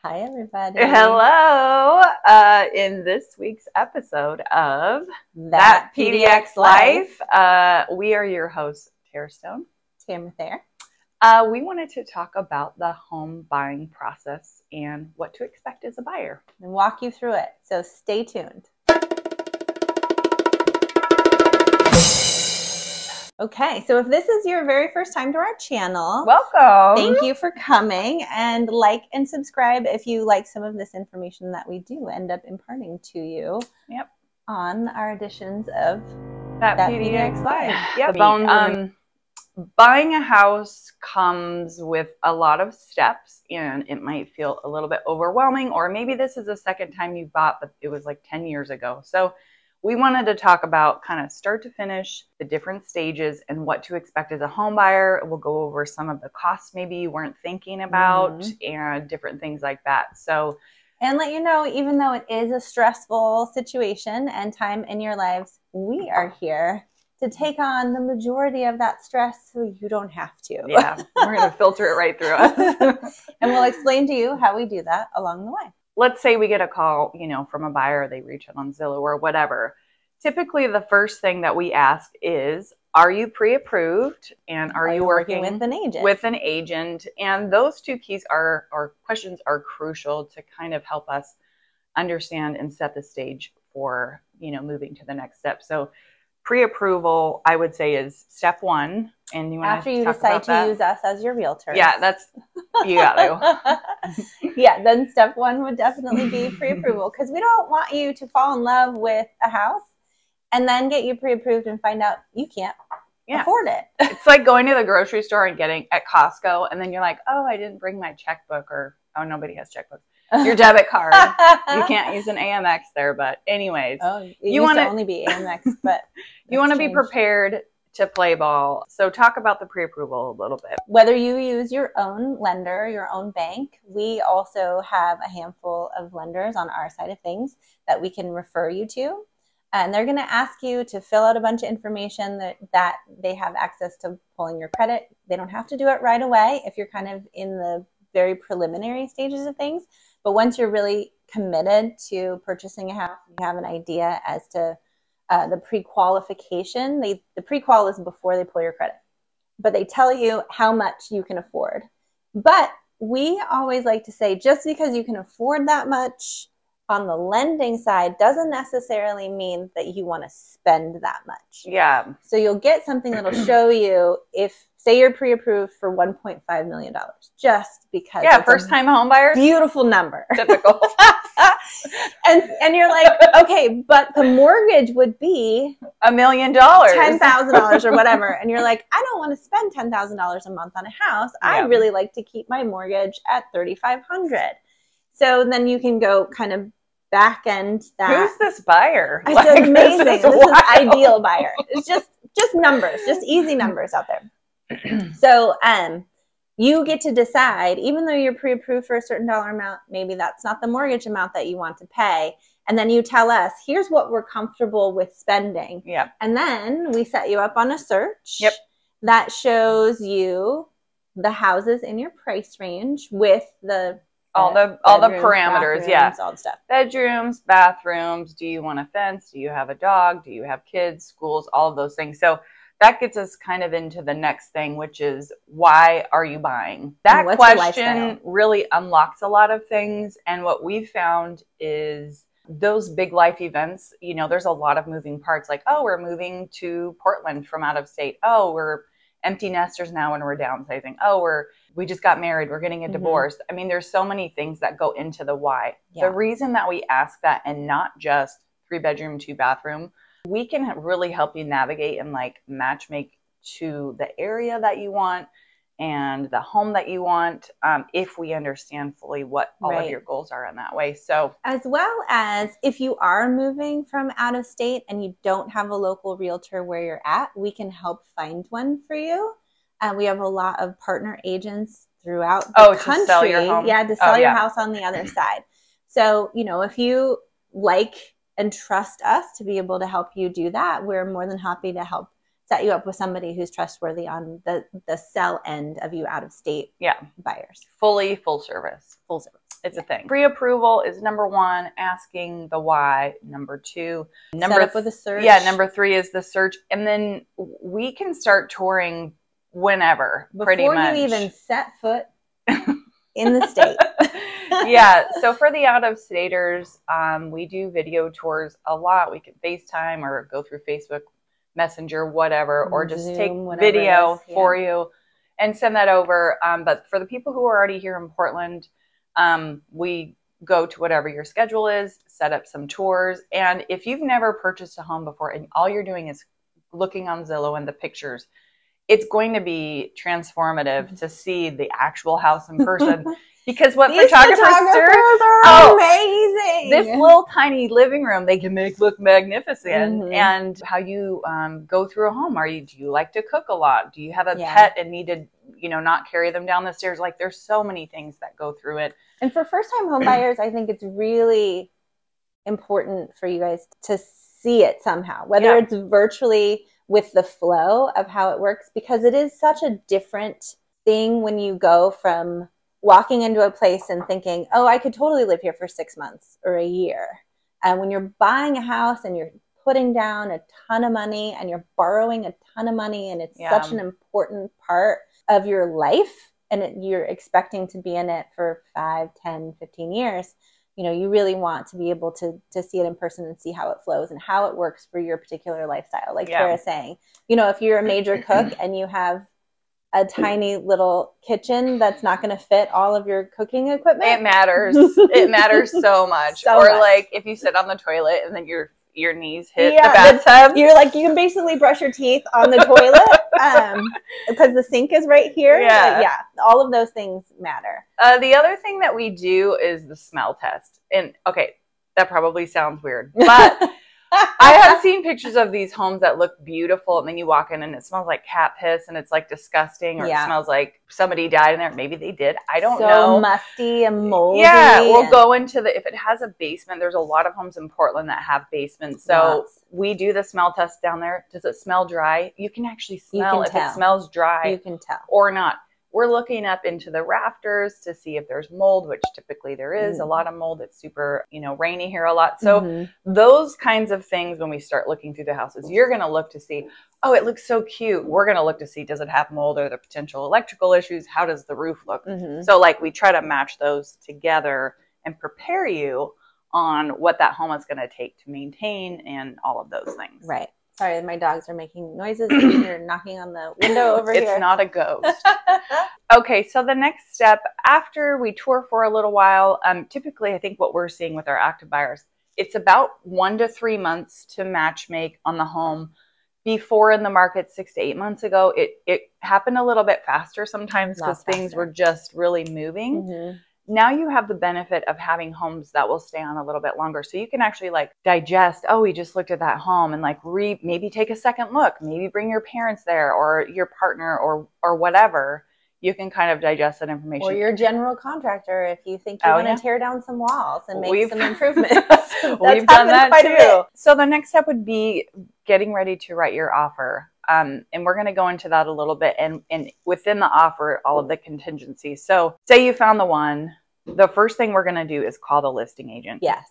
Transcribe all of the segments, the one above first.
Hi, everybody. Hello. In this week's episode of That PDX Life. We are your hosts, Tara Stone. Tamara there. We wanted to talk about the home buying process and what to expect as a buyer. And walk you through it. So stay tuned. Okay, so if this is your very first time to our channel, welcome. Thank you for coming, and like and subscribe if you like some of this information that we do end up imparting to you. Yep. On our editions of That PDX Life. Yep. Buying a house comes with a lot of steps, and it might feel a little bit overwhelming, or maybe this is the second time you bought, but it was like 10 years ago. So we wanted to talk about kind of start to finish, the different stages, and what to expect as a home buyer. We'll go over some of the costs maybe you weren't thinking about and different things like that. So, and let you know, even though it is a stressful situation and time in your lives, we are here to take on the majority of that stress so you don't have to. Yeah, we're going to filter it right through us. And we'll explain to you how we do that along the way. Let's say we get a call, from a buyer, they reach out on Zillow or whatever. Typically, the first thing that we ask is, are you pre-approved, and are you working with an agent? With an agent, and those two keys or questions are crucial to kind of help us understand and set the stage for moving to the next step. So, pre-approval, I would say, is step one. And you want after you decide to use us as your realtor. Yeah, you got to. Yeah, then step one would definitely be pre-approval, because we don't want you to fall in love with a house and then get you pre-approved and find out you can't afford it. It's like going to the grocery store and getting at Costco, and then you're like, oh, I didn't bring my checkbook, or oh, nobody has checkbooks. Your debit card. You can't use an Amex there, but anyways. Oh, you want to only be Amex, but you want to be prepared to play ball. So talk about the pre-approval a little bit. Whether you use your own lender, your own bank, we also have a handful of lenders on our side of things that we can refer you to. And they're going to ask you to fill out a bunch of information that they have access to pulling your credit. They don't have to do it right away if you're kind of in the very preliminary stages of things. But once you're really committed to purchasing a house, you have an idea as to the pre-qualification. The pre-qual is before they pull your credit, but they tell you how much you can afford. But we always like to say, just because you can afford that much on the lending side doesn't necessarily mean that you want to spend that much. Yeah. So you'll get something that'll show you if, say, you're pre-approved for $1.5 million, just because. Yeah, first-time home buyer. Beautiful number. Typical. and you're like, okay, but the mortgage would be $1 million, $10,000 or whatever, and you're like, I don't want to spend $10,000 a month on a house. Yeah. I really like to keep my mortgage at $3,500. So then you can go kind of back end that. Who's this buyer? I said, amazing. This is ideal buyer. It's just numbers, just easy numbers out there. So you get to decide, even though you're pre-approved for a certain dollar amount, maybe that's not the mortgage amount that you want to pay. And then you tell us, here's what we're comfortable with spending. Yep. And then we set you up on a search that shows you the houses in your price range with all the parameters, all the stuff. Bedrooms, bathrooms. Do you want a fence? Do you have a dog? Do you have kids? Schools? All of those things. So that gets us kind of into the next thing, which is, why are you buying? That question really unlocks a lot of things. And what we've found is those big life events, there's a lot of moving parts. Like, oh, we're moving to Portland from out of state. Oh, we're empty nesters now and we're downsizing. Oh, we just got married. We're getting a divorce. I mean, there's so many things that go into the why. Yeah. The reason that we ask that, and not just 3-bedroom, 2-bathroom, we can really help you navigate and match make to the area that you want and the home that you want, if we understand fully what all of your goals are in that way. So, as well as if you are moving from out of state and you don't have a local realtor where you're at, we can help find one for you. We have a lot of partner agents throughout the country. To sell your home? Yeah, to sell your house on the other side. So, if you like and trust us to be able to help you do that, we're more than happy to help set you up with somebody who's trustworthy on the sell end of you out of state buyers. Full service. It's a thing. Pre-approval is number one, asking the why. Number two, set up with a search. Yeah, number three is the search. And then we can start touring whenever, pretty much. Before you even set foot in the state. Yeah. So for the out-of-staters, we do video tours a lot. We can FaceTime or go through Facebook Messenger, whatever, or just Zoom, take video for you and send that over. But for the people who are already here in Portland, we go to whatever your schedule is, set up some tours. And if you've never purchased a home before and all you're doing is looking on Zillow and the pictures, it's going to be transformative to see the actual house in person. Because what These photographers are amazing. This little tiny living room they can make look magnificent. And how you go through a home. Do you like to cook a lot? Do you have a pet and need to, not carry them down the stairs? Like, there's so many things that go through it. And for first-time home buyers, I think it's really important for you guys to see it somehow, whether it's virtually with the flow of how it works, because it is such a different thing when you go from walking into a place and thinking, oh, I could totally live here for 6 months or a year. And when you're buying a house and you're putting down a ton of money and you're borrowing a ton of money, and it's such an important part of your life, and you're expecting to be in it for 5, 10, 15 years, you really want to be able to see it in person and see how it flows and how it works for your particular lifestyle. Like Tara's saying, if you're a major cook and you have a tiny little kitchen that's not going to fit all of your cooking equipment. It matters. It matters so much. Like if you sit on the toilet and then your knees hit the bathtub. You're like, you can basically brush your teeth on the toilet because the sink is right here. Yeah. All of those things matter. The other thing that we do is the smell test. And okay, that probably sounds weird, but I have seen pictures of these homes that look beautiful, and then you walk in and it smells like cat piss and it's like disgusting, or it smells like somebody died in there. Maybe they did. I don't know. So musty and moldy. Yeah, we'll go into if it has a basement, there's a lot of homes in Portland that have basements. So we do the smell test down there. Does it smell dry? You can actually smell if it smells dry. You can tell. Or not. We're looking up into the rafters to see if there's mold, which typically there is a lot of mold. It's super, rainy here a lot. So those kinds of things, when we start looking through the houses, you're going to look to see, oh, it looks so cute. We're going to look to see, does it have mold or the potential electrical issues? How does the roof look? So like we try to match those together and prepare you on what that home is going to take to maintain and all of those things. Right. Sorry, my dogs are making noises. You're knocking on the window over here. It's not a ghost. Okay, so the next step, after we tour for a little while, typically I think what we're seeing with our active buyers, it's about 1 to 3 months to match make on the home. Before in the market 6 to 8 months ago, it happened a little bit faster sometimes because things were just really moving. Now you have the benefit of having homes that will stay on a little bit longer. So you can actually like digest, oh, we just looked at that home, and like maybe take a second look, maybe bring your parents there or your partner or whatever. You can kind of digest that information. Or your general contractor if you think you want to tear down some walls and make some improvements. We've done that too. So the next step would be getting ready to write your offer. And we're going to go into that a little bit, and within the offer, all of the contingencies. So say you found the one, the first thing we're going to do is call the listing agent. Yes.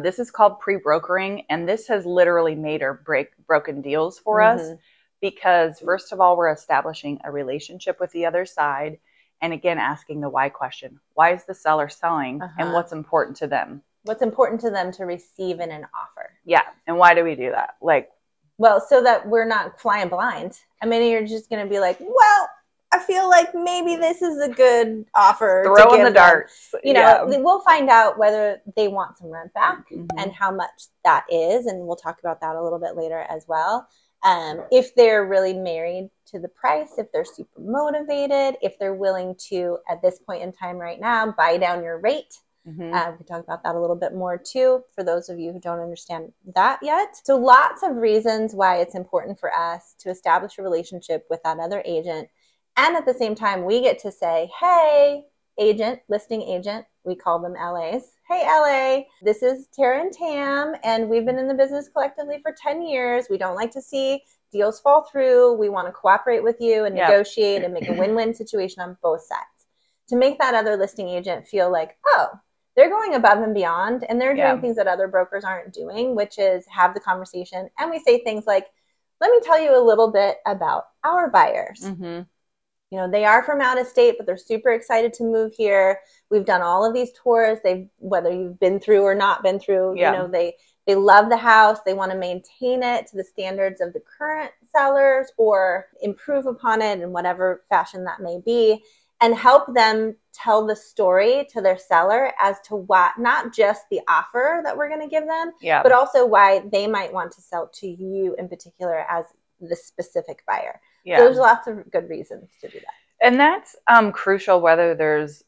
This is called pre-brokering, and this has literally made or broken deals for us, because first of all, we're establishing a relationship with the other side. And again, asking the why question. Why is the seller selling, and what's important to them? What's important to them to receive in an offer. Yeah. And why do we do that? Well, so that we're not flying blind. I mean, you're just going to be like, well, I feel like maybe this is a good offer. Throw in the darts. We'll find out whether they want some rent back and how much that is. And we'll talk about that a little bit later as well. If they're really married to the price, if they're super motivated, if they're willing to, at this point in time right now, buy down your rate. We can talk about that a little bit more too, for those of you who don't understand that yet. So lots of reasons why it's important for us to establish a relationship with that other agent. And at the same time, we get to say, hey, agent, listing agent, we call them LAs. Hey, LA, this is Tara and Tam, and we've been in the business collectively for 10 years. We don't like to see deals fall through, we want to cooperate with you and negotiate and make a win-win situation on both sides. To make that other listing agent feel like, oh, they're going above and beyond and they're doing things that other brokers aren't doing, which is have the conversation. And we say things like, let me tell you a little bit about our buyers. Mm-hmm. You know, they are from out of state, but they're super excited to move here. We've done all of these tours. Whether you've been through or not been through, you know, they love the house. They want to maintain it to the standards of the current sellers or improve upon it in whatever fashion that may be, and help them tell the story to their seller as to why, not just the offer that we're going to give them, but also why they might want to sell to you in particular as the specific buyer. Yeah. So there's lots of good reasons to do that. And that's crucial, whether there's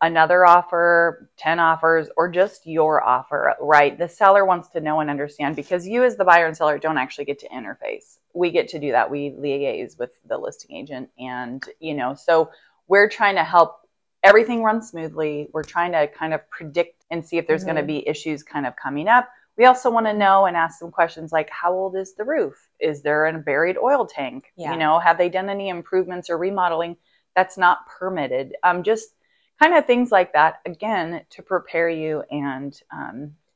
another offer, 10 offers, or just your offer, right? The seller wants to know and understand, because you as the buyer and seller don't actually get to interface. We get to do that. We liaise with the listing agent. And, you know, so we're trying to help everything run smoothly. We're trying to kind of predict and see if there's going to be issues kind of coming up. We also want to know and ask some questions like, how old is the roof? Is there a buried oil tank? You know, have they done any improvements or remodeling that's not permitted? Just kind of things like that, again, to prepare you. And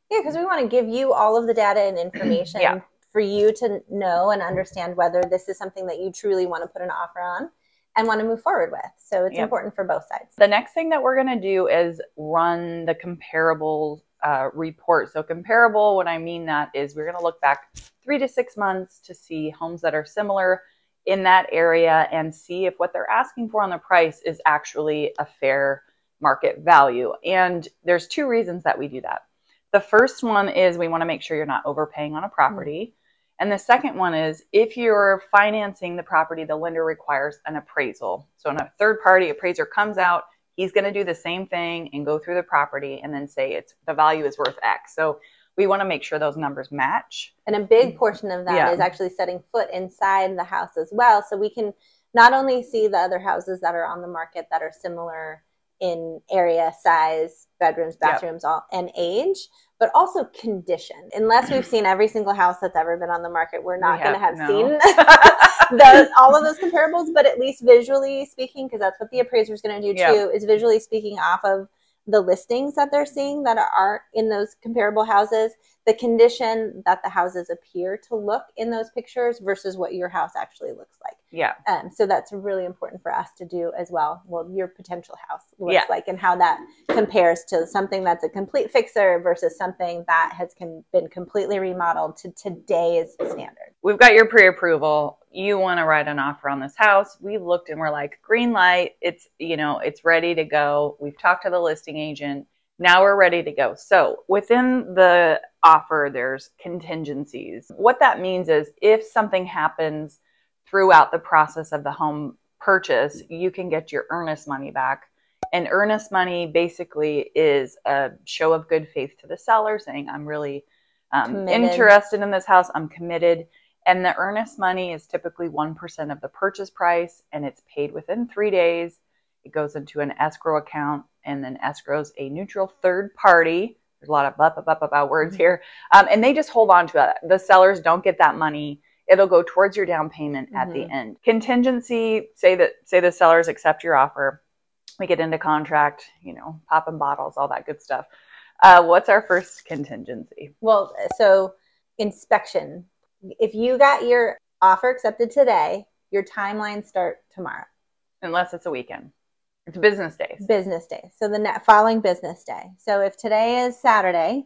because we want to give you all of the data and information for you to know and understand whether this is something that you truly want to put an offer on and want to move forward with. So it's important for both sides. The next thing that we're going to do is run the comparable report. So comparable, what I mean that is we're going to look back 3 to 6 months to see homes that are similar in that area and see if what they're asking for on the price is actually a fair market value. And there's 2 reasons that we do that. The first one is we want to make sure you're not overpaying on a property. And the second one is if you're financing the property, the lender requires an appraisal. So when a third party appraiser comes out, he's going to do the same thing and go through the property and then say the value is worth X. So we want to make sure those numbers match. And a big portion of that is actually setting foot inside the house as well. So we can not only see the other houses that are on the market that are similar in area, size, bedrooms, bathrooms, and age, but also condition. Unless we've seen every single house that's ever been on the market, we're not going to have seen all of those comparables, but at least visually speaking, because that's what the appraiser is going to do too, is visually speaking off of the listings that they're seeing that are in those comparable houses, the condition that the houses appear to look in those pictures versus what your house actually looks like. Yeah. So that's really important for us to do as well. Well, your potential house looks like and how that compares to something that's a complete fixer versus something that has been completely remodeled to today's standard. We've got your pre-approval. You want to write an offer on this house. We've looked and we're like, green light. It's, you know, it's ready to go. We've talked to the listing agent. Now we're ready to go. So within the offer, there's contingencies. What that means is if something happens throughout the process of the home purchase, you can get your earnest money back. And earnest money basically is a show of good faith to the seller saying, I'm really interested in this house. I'm committed. And the earnest money is typically 1% of the purchase price, and it's paid within 3 days. It goes into an escrow account, and then escrow's a neutral third party. There's a lot of words here. And they just hold on to it. The sellers don't get that money. It'll go towards your down payment at the end. Contingency, say the sellers accept your offer. We get into contract, you know, popping bottles, all that good stuff. What's our first contingency? Well, so inspection. If you got your offer accepted today, your timelines start tomorrow. Unless it's a weekend. It's business days. Business days. So the following business day. So if today is Saturday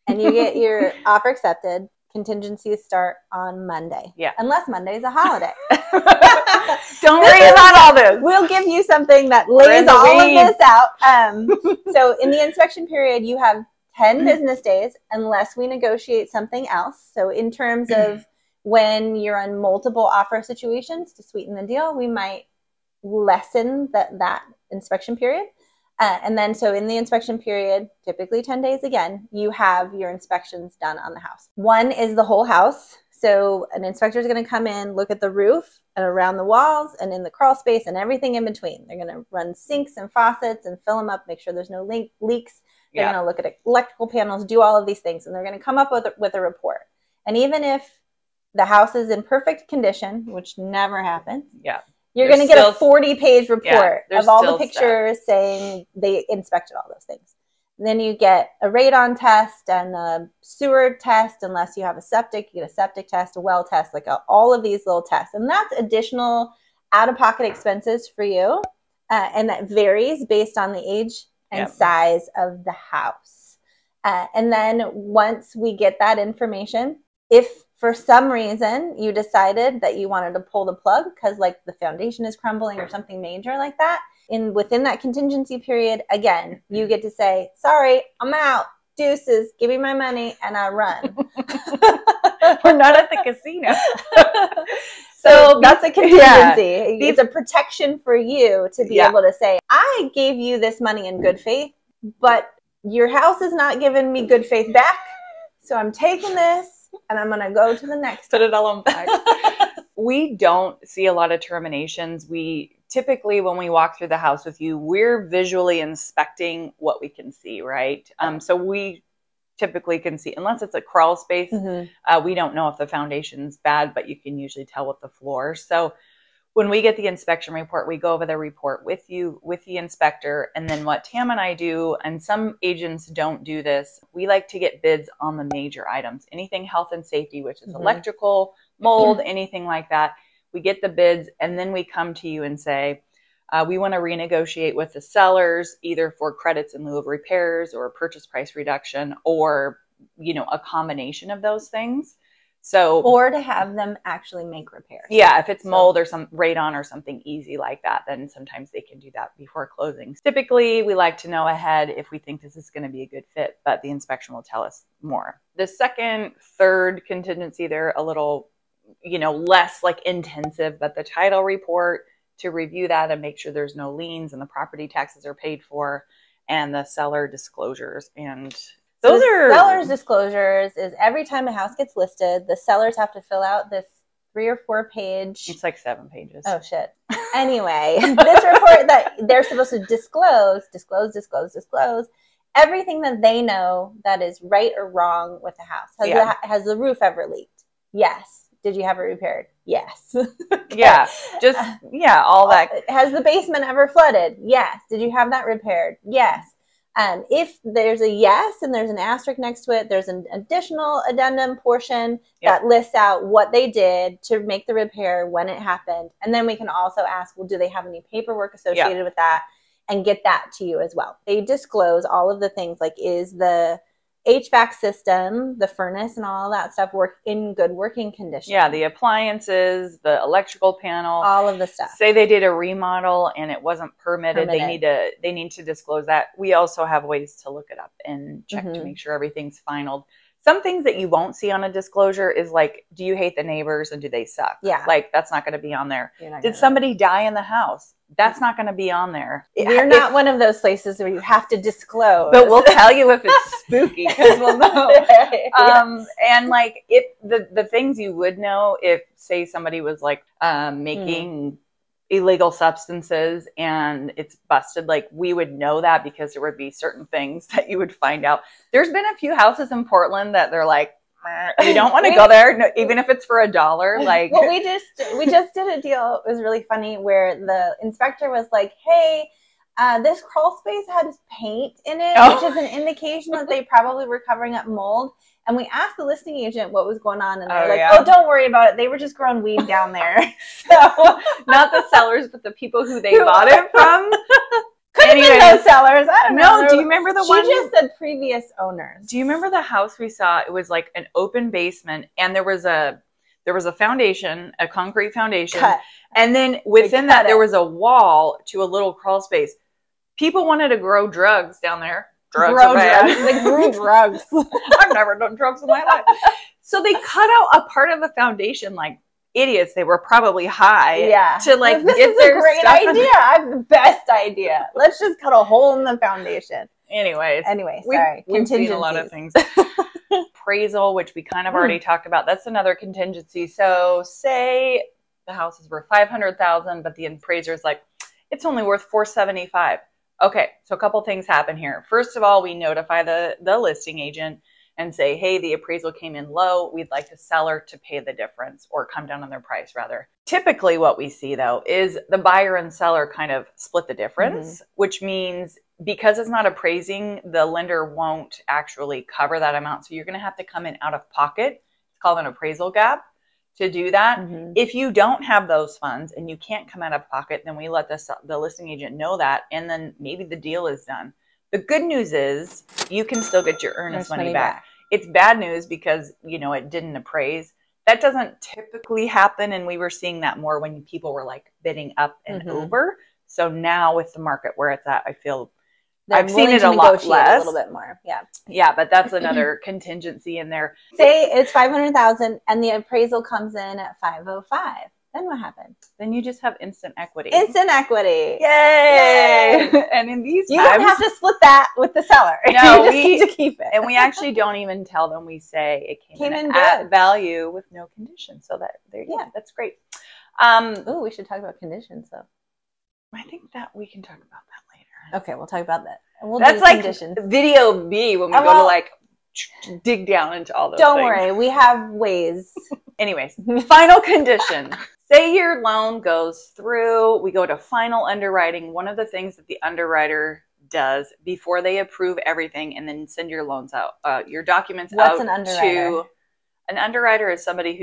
and you get your offer accepted, contingencies start on Monday. Yeah. Unless Monday is a holiday. Don't worry about all this. We'll give you something that lays all of this out. So in the inspection period, you have 10 business days unless we negotiate something else. So in terms of when you're on multiple offer situations to sweeten the deal, we might lessen that inspection period. And then so in the inspection period, typically 10 days again, you have your inspections done on the house. One is the whole house. So an inspector is going to come in, look at the roof and around the walls and in the crawl space and everything in between. They're going to run sinks and faucets and fill them up, make sure there's no leaks. They're going to look at electrical panels, do all of these things, and they're going to come up with a report. And even if the house is in perfect condition, which never happens. Yeah. You're going to get a 40-page report of all the pictures saying they inspected all those things. And then you get a radon test and a sewer test. Unless you have a septic, you get a septic test, a well test, like all of these little tests. And that's additional out-of-pocket expenses for you. And that varies based on the age and size of the house. And then once we get that information, if for some reason you decided that you wanted to pull the plug because like the foundation is crumbling or something major like that, within that contingency period, again, you get to say, sorry, I'm out. Deuces, give me my money, and I run. We're not at the casino. So that's a contingency. It's a protection for you to be able to say, I gave you this money in good faith, but your house is not giving me good faith back. So I'm taking this and I'm going to go to the next. Put it all on back. We don't see a lot of terminations. We typically, when we walk through the house with you, we're visually inspecting what we can see, right? So we typically can see, unless it's a crawl space, we don't know if the foundation's bad, but you can usually tell with the floor. So when we get the inspection report, we go over the report with you, with the inspector. And then what Tam and I do, and some agents don't do this, we like to get bids on the major items, anything health and safety, which is electrical, mold, anything like that. We get the bids and then we come to you and say, we want to renegotiate with the sellers, either for credits in lieu of repairs or purchase price reduction, or, you know, a combination of those things. So, or to have them actually make repairs. Yeah, if it's mold or some radon or something easy like that, then sometimes they can do that before closing. Typically, we like to know ahead if we think this is going to be a good fit, but the inspection will tell us more. The second, third contingency, they're a little, you know, less like intensive, but the title report, to review that and make sure there's no liens and the property taxes are paid for, and the seller disclosures. And those are sellers disclosures is every time a house gets listed, the sellers have to fill out this 3 or 4 page. It's like 7 pages. Oh shit. Anyway, this report that they're supposed to disclose everything that they know that is right or wrong with the house. Has the roof ever leaked? Yes. Did you have it repaired? Yes. Yeah. Just, all that. Has the basement ever flooded? Yes. Did you have that repaired? Yes. If there's a yes and there's an asterisk next to it, there's an additional addendum portion that lists out what they did to make the repair, when it happened. And then we can also ask, well, do they have any paperwork associated with that, and get that to you as well. They disclose all of the things, like, is the HVAC system, the furnace and all of that stuff work in good working condition? Yeah, the appliances, the electrical panel, all of the stuff. Say they did a remodel and it wasn't permitted. They need to disclose that. We also have ways to look it up and check to make sure everything's finalized. Some things that you won't see on a disclosure is like, do you hate the neighbors and do they suck? Yeah. Like, that's not going to be on there. Did somebody die in the house? That's not going to be on there. We're not one of those places where you have to disclose. But we'll tell you if it's spooky, because we'll know. And like, if the things you would know, if say somebody was like making illegal substances and it's busted, like, we would know that, because there would be certain things that you would find out. There's been a few houses in Portland that they're like, you don't want to go there, no, even if it's for $1. Like, well, we just did a deal. It was really funny, where the inspector was like, "Hey, this crawl space had paint in it, which is an indication that they probably were covering up mold." And we asked the listing agent what was going on, and they're like, "Oh, don't worry about it. They were just growing weed down there." So, not the sellers, but the people who they bought it from. Could have been those sellers. I don't know. No, do you remember the one? She just said previous owners. Do you remember the house we saw? It was like an open basement, and there was a foundation, a concrete foundation, and then within that there was a wall to a little crawl space. People wanted to grow drugs down there. Drugs. They grew drugs. I've never done drugs in my life. So they cut out a part of the foundation, like idiots. They were probably high. Yeah. To like, this get is their a great idea. I have the best idea. Let's just cut a hole in the foundation. Anyway, sorry. We've seen a lot of things. Appraisal, which we kind of already talked about. That's another contingency. So say the house is worth $500,000, but the appraiser's like, it's only worth $475,000. Okay, so a couple things happen here. First of all, we notify the listing agent and say, hey, the appraisal came in low. We'd like the seller to pay the difference or come down on their price rather. Typically what we see though is the buyer and seller kind of split the difference, which means because it's not appraising, the lender won't actually cover that amount. So you're going to have to come in out of pocket. It's called an appraisal gap to do that. If you don't have those funds and you can't come out of pocket, then we let the listing agent know that, and then maybe the deal is done. The good news is you can still get your earnest money back. It's bad news because, you know, it didn't appraise. That doesn't typically happen, and we were seeing that more when people were like bidding up and over. So now with the market where it's at, I feel I've seen it a lot less. A little bit more. Yeah. Yeah, but that's another contingency in there. Say it's $500,000 and the appraisal comes in at $505,000. Then what happens? Then you just have instant equity. Instant equity. Yay! And in these you don't have to split that with the seller. No, you just need to keep it. And we actually don't even tell them. We say it came in at value with no condition. So that there, yeah, that's great. Oh, we should talk about conditions though. I think that we can talk about that later. Okay, we'll talk about that. We'll That's like conditions. Video B when we go to like dig down into all those Don't things. worry, we have ways. Anyways, final condition. Say your loan goes through, we go to final underwriting. One of the things that the underwriter does before they approve everything and then send your loans out, your documents out an underwriter? To an underwriter is somebody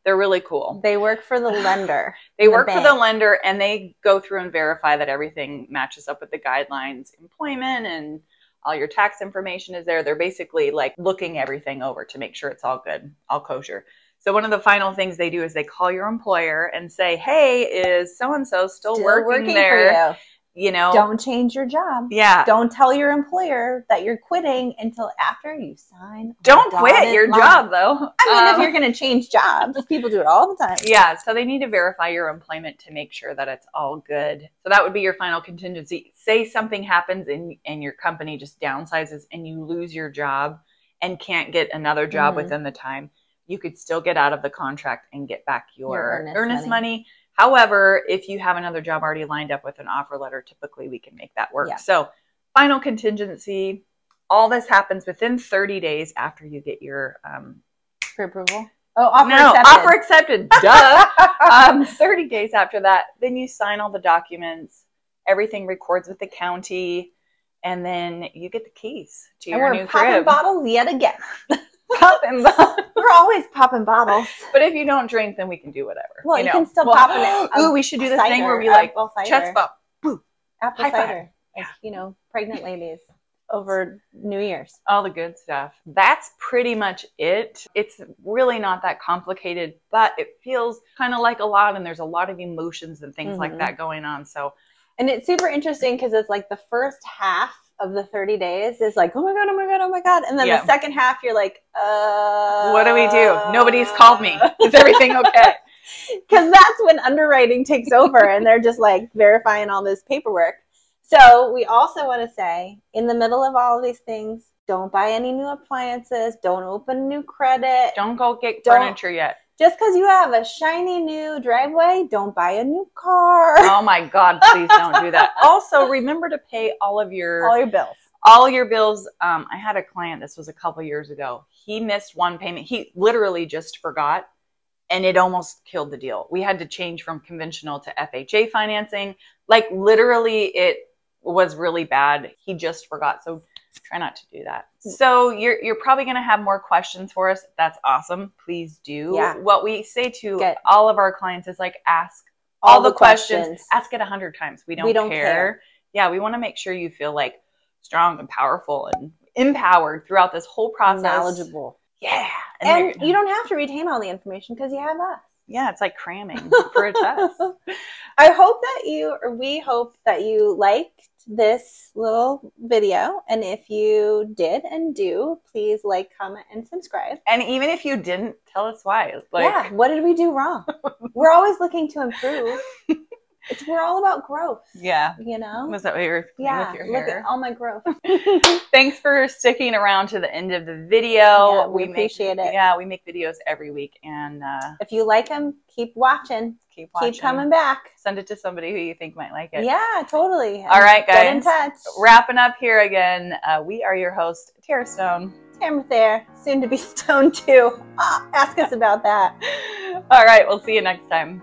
they're really cool. They work for the lender. They work for the lender, and they go through and verify that everything matches up with the guidelines, employment, and all your tax information is there. They're basically like looking everything over to make sure it's all good, all kosher. So one of the final things they do is they call your employer and say, hey, is so-and-so still working there? For you. You know, don't change your job. Yeah. Don't tell your employer that you're quitting until after you sign. Don't quit your job though. I mean, if you're going to change jobs, people do it all the time. Yeah. So they need to verify your employment to make sure that it's all good. So that would be your final contingency. Say something happens and your company just downsizes and you lose your job and can't get another job within the time. You could still get out of the contract and get back your earnest money. However, if you have another job already lined up with an offer letter, typically we can make that work. Yeah. So final contingency, all this happens within 30 days after you get your pre-approval. Oh, accepted. Offer accepted. Duh. 30 days after that, then you sign all the documents. Everything records with the county, and then you get the keys to your new crib. We're popping bottles yet again. We're always popping bottles. But if you don't drink, then we can do whatever. Well, you can still pop it. Ooh, we should do the thing where we like chest bump. Apple cider. Like, you know, pregnant ladies over New Year's. All the good stuff. That's pretty much it. It's really not that complicated, but it feels kind of like a lot, and there's a lot of emotions and things like that going on. So, and it's super interesting because it's like the first half of the 30 days is like, oh my God, oh my God, oh my God. And then the second half, you're like, what do we do? Nobody's called me. Is everything okay? Because that's when underwriting takes over and they're just like verifying all this paperwork. So we also want to say, in the middle of all of these things, don't buy any new appliances. Don't open new credit. Don't go get furniture yet. Just because you have a shiny new driveway, don't buy a new car. Oh my God, please don't do that. Also, remember to pay all your bills. All your bills. I had a client, this was a couple years ago. He missed one payment. He literally just forgot, and it almost killed the deal. We had to change from conventional to FHA financing. Like literally it was really bad. He just forgot. So try not to do that. So you're probably going to have more questions for us. That's awesome. Please do. Yeah. What we say to all of our clients is like, ask all the questions. Ask it 100 times. We don't care. Yeah. We want to make sure you feel like strong and powerful and empowered throughout this whole process. Knowledgeable. Yeah. And you don't have to retain all the information because you have us. Yeah, it's like cramming for a test. We hope that you liked this little video. And if you did and do, please like, comment, and subscribe. And even if you didn't, tell us why. Like, what did we do wrong? We're always looking to improve. We're all about growth. Yeah. You know? Was that what you were doing with your hair? Look at all my growth. Thanks for sticking around to the end of the video. Yeah, we appreciate it. Yeah, we make videos every week. And if you like them, keep watching. Keep coming back. Send it to somebody who you think might like it. Yeah, totally. All right, guys. Get in touch. Wrapping up here again. We are your host, Tara Stone. Tamara Thayer, soon to be Stone 2. Ask us about that. All right, we'll see you next time.